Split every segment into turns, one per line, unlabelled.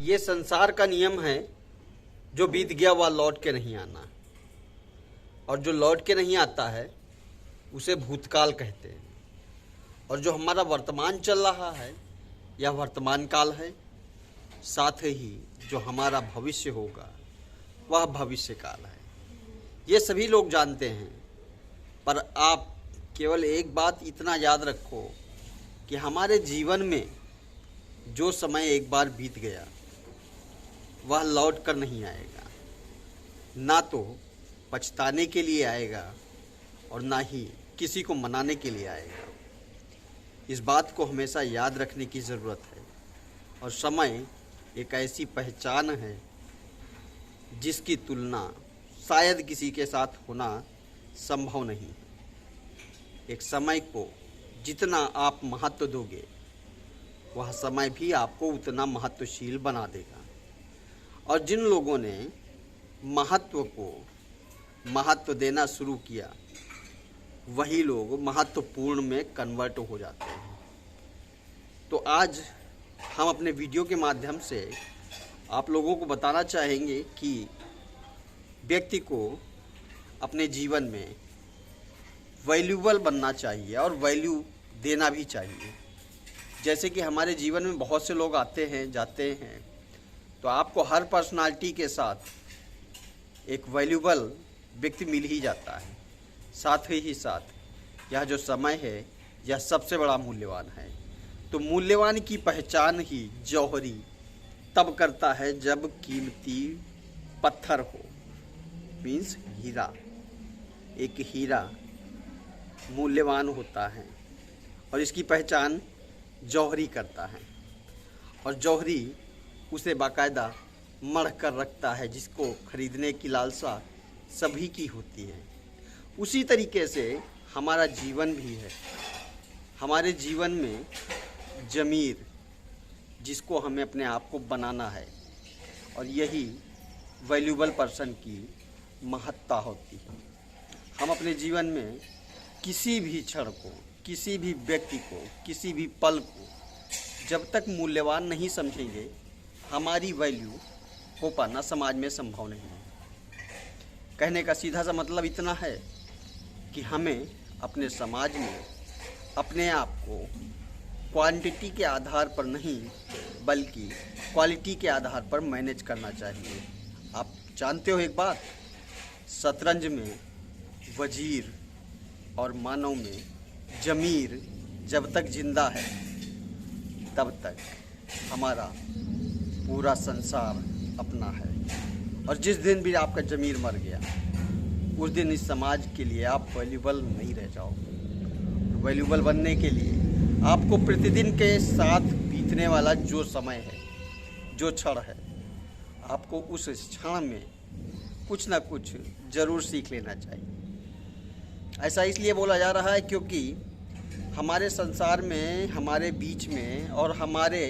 ये संसार का नियम है, जो बीत गया वह लौट के नहीं आना, और जो लौट के नहीं आता है उसे भूतकाल कहते हैं। और जो हमारा वर्तमान चल रहा है यह वर्तमान काल है। साथ ही जो हमारा भविष्य होगा वह भविष्य काल है। ये सभी लोग जानते हैं, पर आप केवल एक बात इतना याद रखो कि हमारे जीवन में जो समय एक बार बीत गया वह लौट कर नहीं आएगा। ना तो पछताने के लिए आएगा और ना ही किसी को मनाने के लिए आएगा। इस बात को हमेशा याद रखने की ज़रूरत है। और समय एक ऐसी पहचान है जिसकी तुलना शायद किसी के साथ होना संभव नहीं है। एक समय को जितना आप महत्व दोगे वह समय भी आपको उतना महत्वशील बना देगा। और जिन लोगों ने महत्व को महत्व देना शुरू किया वही लोग महत्वपूर्ण में कन्वर्ट हो जाते हैं। तो आज हम अपने वीडियो के माध्यम से आप लोगों को बताना चाहेंगे कि व्यक्ति को अपने जीवन में वैल्यूबल बनना चाहिए और वैल्यू देना भी चाहिए। जैसे कि हमारे जीवन में बहुत से लोग आते हैं जाते हैं, तो आपको हर पर्सनालिटी के साथ एक वैल्यूबल व्यक्ति मिल ही जाता है। साथ ही साथ यह जो समय है यह सबसे बड़ा मूल्यवान है। तो मूल्यवान की पहचान ही जौहरी तब करता है जब कीमती पत्थर हो, मीन्स हीरा। एक हीरा मूल्यवान होता है और इसकी पहचान जौहरी करता है। और जौहरी उसे बाकायदा मढ़ कर रखता है, जिसको खरीदने की लालसा सभी की होती है। उसी तरीके से हमारा जीवन भी है। हमारे जीवन में ज़मीर, जिसको हमें अपने आप को बनाना है, और यही वैल्यूबल पर्सन की महत्ता होती है। हम अपने जीवन में किसी भी क्षण को, किसी भी व्यक्ति को, किसी भी पल को जब तक मूल्यवान नहीं समझेंगे हमारी वैल्यू हो पाना समाज में संभव नहीं है। कहने का सीधा सा मतलब इतना है कि हमें अपने समाज में अपने आप को क्वांटिटी के आधार पर नहीं बल्कि क्वालिटी के आधार पर मैनेज करना चाहिए। आप जानते हो एक बात, शतरंज में वजीर और मानव में ज़मीर जब तक जिंदा है तब तक हमारा पूरा संसार अपना है। और जिस दिन भी आपका ज़मीर मर गया उस दिन इस समाज के लिए आप वैल्यूबल नहीं रह जाओगे। वैल्यूबल बनने के लिए आपको प्रतिदिन के साथ बीतने वाला जो समय है, जो क्षण है, आपको उस क्षण में कुछ ना कुछ ज़रूर सीख लेना चाहिए। ऐसा इसलिए बोला जा रहा है क्योंकि हमारे संसार में, हमारे बीच में और हमारे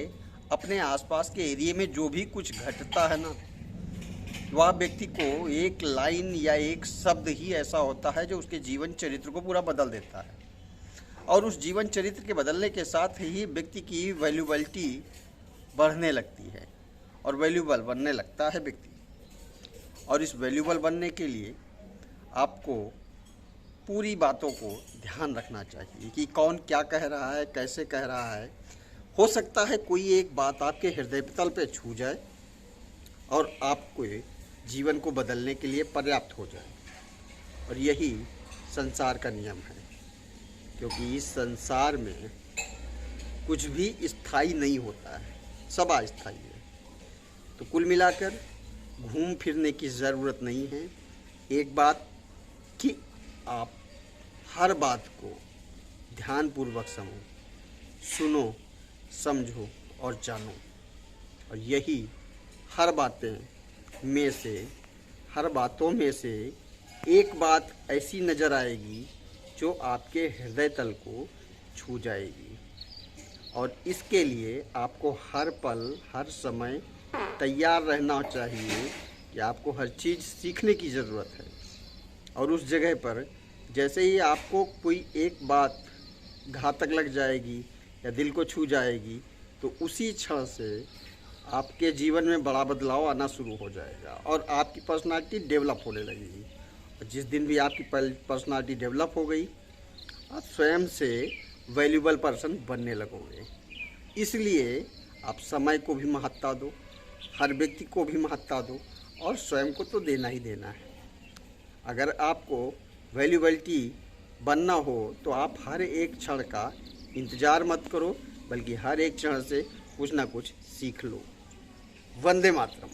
अपने आसपास के एरिया में जो भी कुछ घटता है ना, वह व्यक्ति को एक लाइन या एक शब्द ही ऐसा होता है जो उसके जीवन चरित्र को पूरा बदल देता है। और उस जीवन चरित्र के बदलने के साथ ही व्यक्ति की वैल्यूबलिटी बढ़ने लगती है और वैल्यूबल बनने लगता है व्यक्ति। और इस वैल्यूबल बनने के लिए आपको पूरी बातों को ध्यान रखना चाहिए कि कौन क्या कह रहा है, कैसे कह रहा है। हो सकता है कोई एक बात आपके हृदय तल पे छू जाए और आपको जीवन को बदलने के लिए पर्याप्त हो जाए। और यही संसार का नियम है, क्योंकि इस संसार में कुछ भी स्थायी नहीं होता है, सब अस्थायी है। तो कुल मिलाकर घूम फिरने की ज़रूरत नहीं है। एक बात कि आप हर बात को ध्यानपूर्वक सुनो, समझो और जानो। और यही हर बातों में से एक बात ऐसी नज़र आएगी जो आपके हृदय तल को छू जाएगी। और इसके लिए आपको हर पल, हर समय तैयार रहना चाहिए कि आपको हर चीज़ सीखने की ज़रूरत है। और उस जगह पर जैसे ही आपको कोई एक बात घातक लग जाएगी या दिल को छू जाएगी, तो उसी क्षण से आपके जीवन में बड़ा बदलाव आना शुरू हो जाएगा और आपकी पर्सनालिटी डेवलप होने लगेगी। और जिस दिन भी आपकी पर्सनालिटी डेवलप हो गई, आप स्वयं से वैल्यूबल पर्सन बनने लगोगे। इसलिए आप समय को भी महत्ता दो, हर व्यक्ति को भी महत्ता दो और स्वयं को तो देना ही देना है। अगर आपको वैल्यूबिलिटी बनना हो तो आप हर एक क्षण का इंतज़ार मत करो, बल्कि हर एक क्षण से कुछ ना कुछ सीख लो। वंदे मातरम।